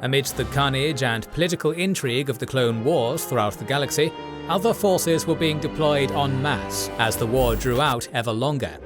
Amidst the carnage and political intrigue of the Clone Wars throughout the galaxy, other forces were being deployed en masse as the war drew out ever longer.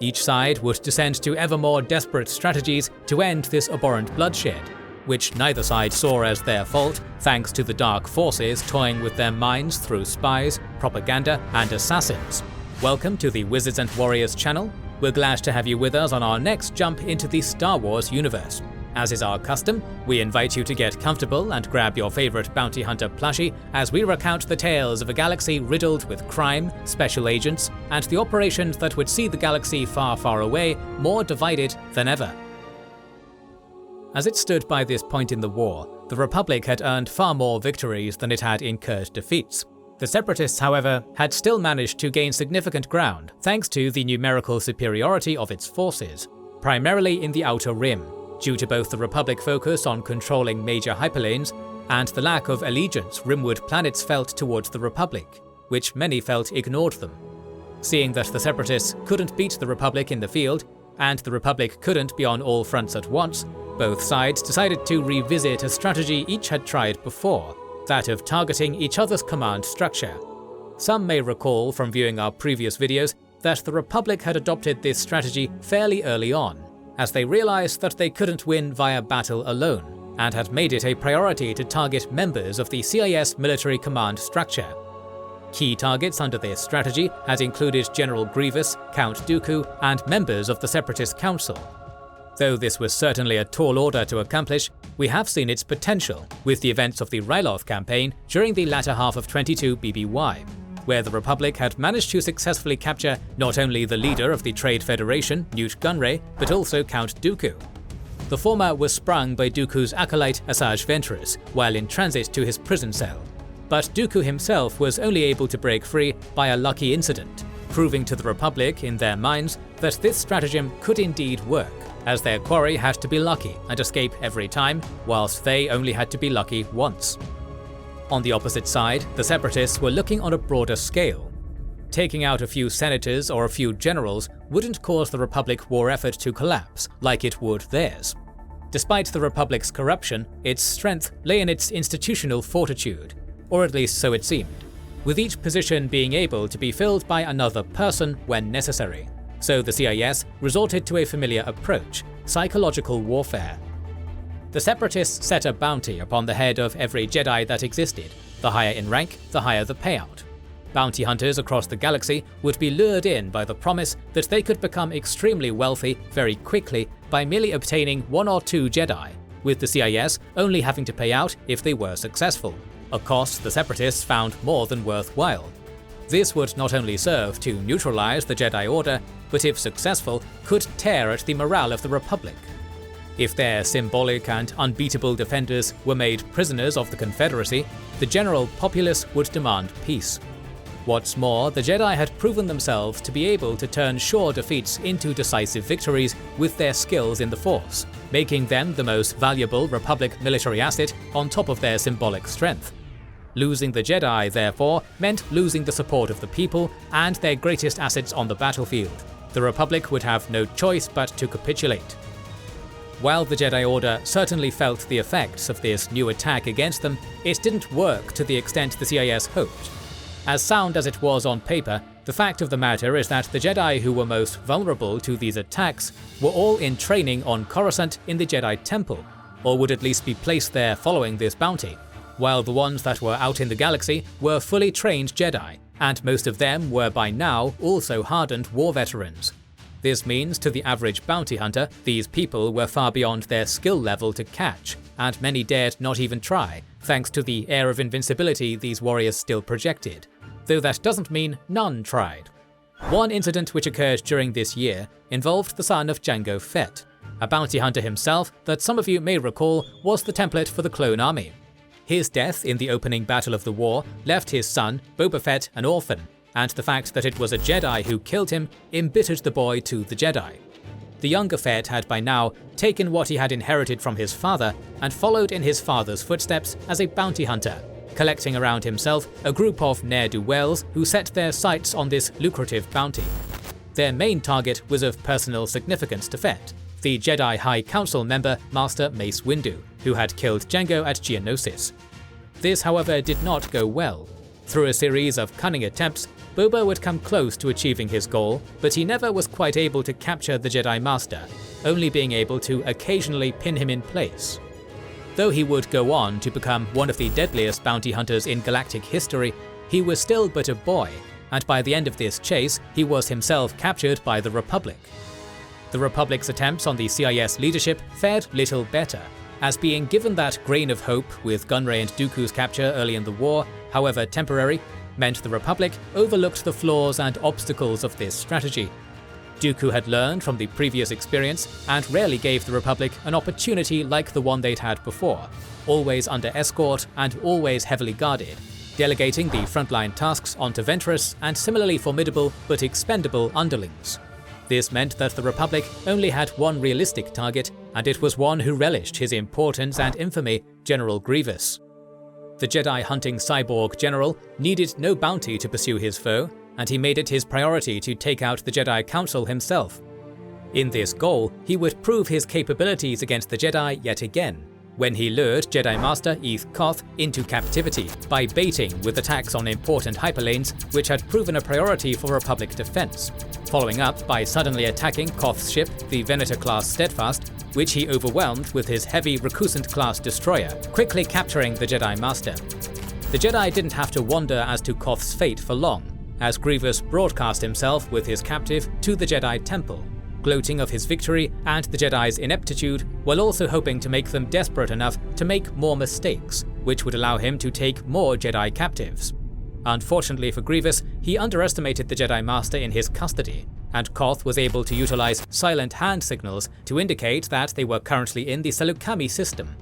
Each side would descend to ever more desperate strategies to end this abhorrent bloodshed, which neither side saw as their fault thanks to the dark forces toying with their minds through spies, propaganda, and assassins. Welcome to the Wizards and Warriors channel. We're glad to have you with us on our next jump into the Star Wars universe. As is our custom, we invite you to get comfortable and grab your favorite bounty hunter plushie as we recount the tales of a galaxy riddled with crime, special agents, and the operations that would see the galaxy far, far away more divided than ever. As it stood by this point in the war, the Republic had earned far more victories than it had incurred defeats. The Separatists, however, had still managed to gain significant ground thanks to the numerical superiority of its forces, primarily in the Outer Rim, due to both the Republic focus on controlling major hyperlanes and the lack of allegiance Rimwood planets felt towards the Republic, which many felt ignored them. Seeing that the Separatists couldn't beat the Republic in the field, and the Republic couldn't be on all fronts at once, both sides decided to revisit a strategy each had tried before, that of targeting each other's command structure. Some may recall from viewing our previous videos that the Republic had adopted this strategy fairly early on, as they realized that they couldn't win via battle alone, and had made it a priority to target members of the CIS military command structure. Key targets under this strategy had included General Grievous, Count Dooku, and members of the Separatist Council. Though this was certainly a tall order to accomplish, we have seen its potential with the events of the Ryloth campaign during the latter half of 22 BBY, where the Republic had managed to successfully capture not only the leader of the Trade Federation, Newt Gunray, but also Count Dooku. The former was sprung by Dooku's acolyte Asajj Ventress while in transit to his prison cell, but Dooku himself was only able to break free by a lucky incident, proving to the Republic in their minds that this stratagem could indeed work, as their quarry had to be lucky and escape every time, whilst they only had to be lucky once. On the opposite side, the Separatists were looking on a broader scale. Taking out a few senators or a few generals wouldn't cause the Republic war effort to collapse like it would theirs. Despite the Republic's corruption, its strength lay in its institutional fortitude, or at least so it seemed, with each position being able to be filled by another person when necessary. So the CIS resorted to a familiar approach: psychological warfare. The Separatists set a bounty upon the head of every Jedi that existed. The higher in rank, the higher the payout. Bounty hunters across the galaxy would be lured in by the promise that they could become extremely wealthy very quickly by merely obtaining 1 or 2 Jedi, with the CIS only having to pay out if they were successful, a cost the Separatists found more than worthwhile. This would not only serve to neutralize the Jedi Order, but if successful, could tear at the morale of the Republic. If their symbolic and unbeatable defenders were made prisoners of the Confederacy, the general populace would demand peace. What's more, the Jedi had proven themselves to be able to turn sure defeats into decisive victories with their skills in the Force, making them the most valuable Republic military asset on top of their symbolic strength. Losing the Jedi, therefore, meant losing the support of the people and their greatest assets on the battlefield. The Republic would have no choice but to capitulate. While the Jedi Order certainly felt the effects of this new attack against them, it didn't work to the extent the CIS hoped. As sound as it was on paper, the fact of the matter is that the Jedi who were most vulnerable to these attacks were all in training on Coruscant in the Jedi Temple, or would at least be placed there following this bounty, while the ones that were out in the galaxy were fully trained Jedi, and most of them were by now also hardened war veterans. This means to the average bounty hunter, these people were far beyond their skill level to catch, and many dared not even try, thanks to the air of invincibility these warriors still projected, though that doesn't mean none tried. One incident which occurred during this year involved the son of Jango Fett, a bounty hunter himself that some of you may recall was the template for the clone army. His death in the opening battle of the war left his son, Boba Fett, an orphan, and the fact that it was a Jedi who killed him embittered the boy to the Jedi. The younger Fett had by now taken what he had inherited from his father and followed in his father's footsteps as a bounty hunter, collecting around himself a group of ne'er-do-wells who set their sights on this lucrative bounty. Their main target was of personal significance to Fett, the Jedi High Council member Master Mace Windu, who had killed Jango at Geonosis. This, however, did not go well. Through a series of cunning attempts, Boba would come close to achieving his goal, but he never was quite able to capture the Jedi Master, only being able to occasionally pin him in place. Though he would go on to become one of the deadliest bounty hunters in galactic history, he was still but a boy, and by the end of this chase, he was himself captured by the Republic. The Republic's attempts on the CIS leadership fared little better, as being given that grain of hope with Gunray and Dooku's capture early in the war, however temporary, meant the Republic overlooked the flaws and obstacles of this strategy. Dooku had learned from the previous experience and rarely gave the Republic an opportunity like the one they'd had before, always under escort and always heavily guarded, delegating the frontline tasks onto Ventress and similarly formidable but expendable underlings. This meant that the Republic only had one realistic target, and it was one who relished his importance and infamy, General Grievous. The Jedi-hunting cyborg general needed no bounty to pursue his foe, and he made it his priority to take out the Jedi Council himself. In this goal, he would prove his capabilities against the Jedi yet again, when he lured Jedi Master Eth Koth into captivity by baiting with attacks on important hyperlanes which had proven a priority for Republic defense, following up by suddenly attacking Koth's ship, the Venator-class Steadfast, which he overwhelmed with his heavy Recusant-class destroyer, quickly capturing the Jedi Master. The Jedi didn't have to wonder as to Koth's fate for long, as Grievous broadcast himself with his captive to the Jedi Temple, gloating of his victory and the Jedi's ineptitude, while also hoping to make them desperate enough to make more mistakes, which would allow him to take more Jedi captives. Unfortunately for Grievous, he underestimated the Jedi Master in his custody, and Koth was able to utilize silent hand signals to indicate that they were currently in the Saleucami system.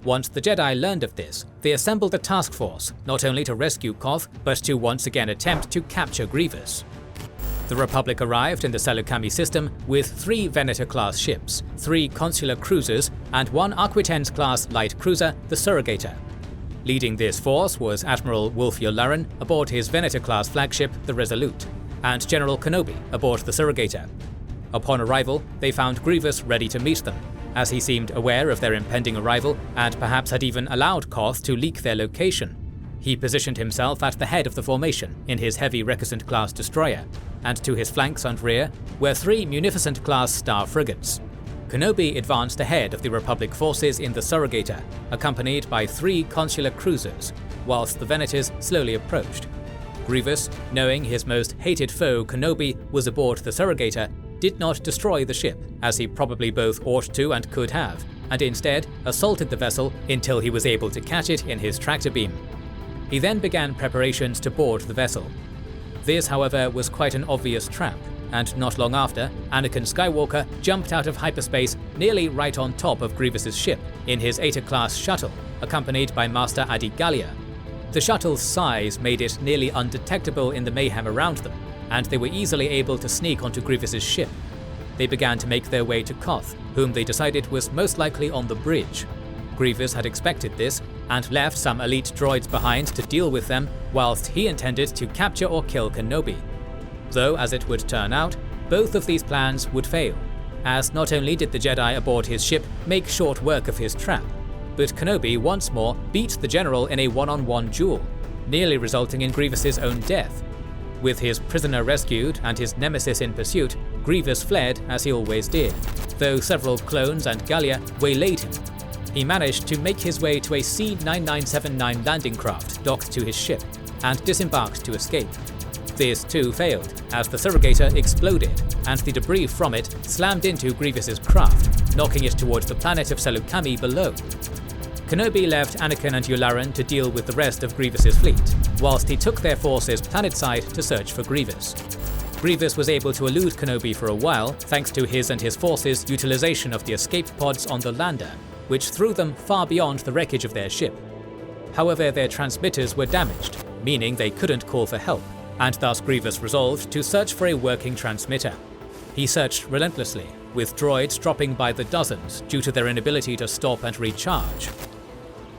Once the Jedi learned of this, they assembled a task force, not only to rescue Koth, but to once again attempt to capture Grievous. The Republic arrived in the Saleucami system with 3 Venator-class ships, 3 consular cruisers, and 1 Aquitens-class light cruiser, the Surrogator. Leading this force was Admiral Wolf Yularen aboard his Venator-class flagship, the Resolute, and General Kenobi aboard the Surrogator. Upon arrival, they found Grievous ready to meet them, as he seemed aware of their impending arrival and perhaps had even allowed Koth to leak their location. He positioned himself at the head of the formation in his heavy Recusant-class destroyer, and to his flanks and rear were 3 Munificent-class star frigates. Kenobi advanced ahead of the Republic forces in the Surrogator, accompanied by 3 consular cruisers, whilst the Venators slowly approached. Grievous, knowing his most hated foe Kenobi was aboard the Surrogator, did not destroy the ship, as he probably both ought to and could have, and instead assaulted the vessel until he was able to catch it in his tractor beam. He then began preparations to board the vessel. This, however, was quite an obvious trap, and not long after, Anakin Skywalker jumped out of hyperspace nearly right on top of Grievous's ship in his Eta-class shuttle, accompanied by Master Adi Gallia. The shuttle's size made it nearly undetectable in the mayhem around them, and they were easily able to sneak onto Grievous's ship. They began to make their way to Koth, whom they decided was most likely on the bridge. Grievous had expected this, and left some elite droids behind to deal with them, whilst he intended to capture or kill Kenobi. Though, as it would turn out, both of these plans would fail, as not only did the Jedi aboard his ship make short work of his trap, but Kenobi once more beat the general in a one-on-one duel, nearly resulting in Grievous's own death. With his prisoner rescued and his nemesis in pursuit, Grievous fled as he always did, though several clones and Gallia waylaid him. He managed to make his way to a C-9979 landing craft docked to his ship, and disembarked to escape. This too failed, as the Surrogator exploded, and the debris from it slammed into Grievous's craft, knocking it towards the planet of Saleucami below. Kenobi left Anakin and Yularen to deal with the rest of Grievous's fleet, whilst he took their forces planetside to search for Grievous. Grievous was able to elude Kenobi for a while, thanks to his and his forces' utilization of the escape pods on the lander, which threw them far beyond the wreckage of their ship. However, their transmitters were damaged, meaning they couldn't call for help, and thus Grievous resolved to search for a working transmitter. He searched relentlessly, with droids dropping by the dozens due to their inability to stop and recharge.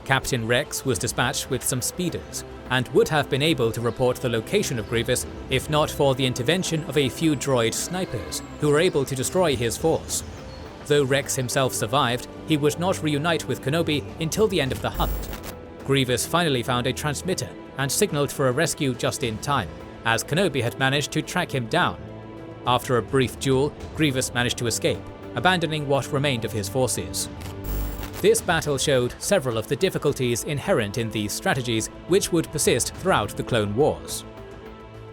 Captain Rex was dispatched with some speeders, and would have been able to report the location of Grievous if not for the intervention of a few droid snipers, who were able to destroy his force. Though Rex himself survived, he would not reunite with Kenobi until the end of the hunt. Grievous finally found a transmitter and signaled for a rescue just in time, as Kenobi had managed to track him down. After a brief duel, Grievous managed to escape, abandoning what remained of his forces. This battle showed several of the difficulties inherent in these strategies, which would persist throughout the Clone Wars.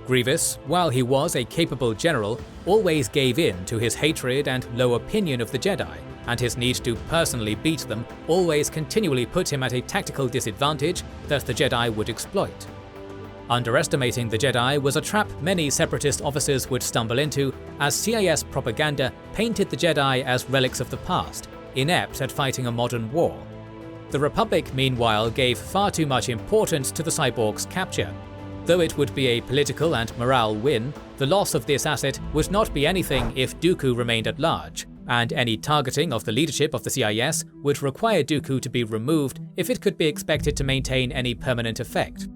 Grievous, while he was a capable general, always gave in to his hatred and low opinion of the Jedi, and his need to personally beat them always continually put him at a tactical disadvantage that the Jedi would exploit. Underestimating the Jedi was a trap many Separatist officers would stumble into, as CIS propaganda painted the Jedi as relics of the past, inept at fighting a modern war. The Republic, meanwhile, gave far too much importance to the cyborg's capture. Though it would be a political and morale win, the loss of this asset would not be anything if Dooku remained at large, and any targeting of the leadership of the CIS would require Dooku to be removed if it could be expected to maintain any permanent effect.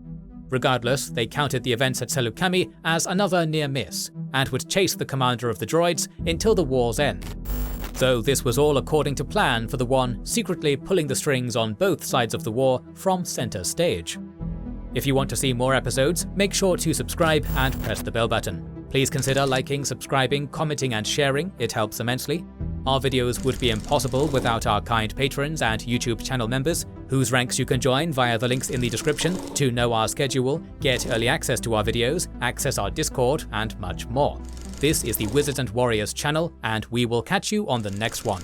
Regardless, they counted the events at Saleucami as another near miss, and would chase the commander of the droids until the war's end. Though this was all according to plan for the one secretly pulling the strings on both sides of the war from center stage. If you want to see more episodes, make sure to subscribe and press the bell button. Please consider liking, subscribing, commenting and sharing, it helps immensely. Our videos would be impossible without our kind patrons and YouTube channel members, whose ranks you can join via the links in the description to know our schedule, get early access to our videos, access our Discord, and much more. This is the Wizards and Warriors channel, and we will catch you on the next one.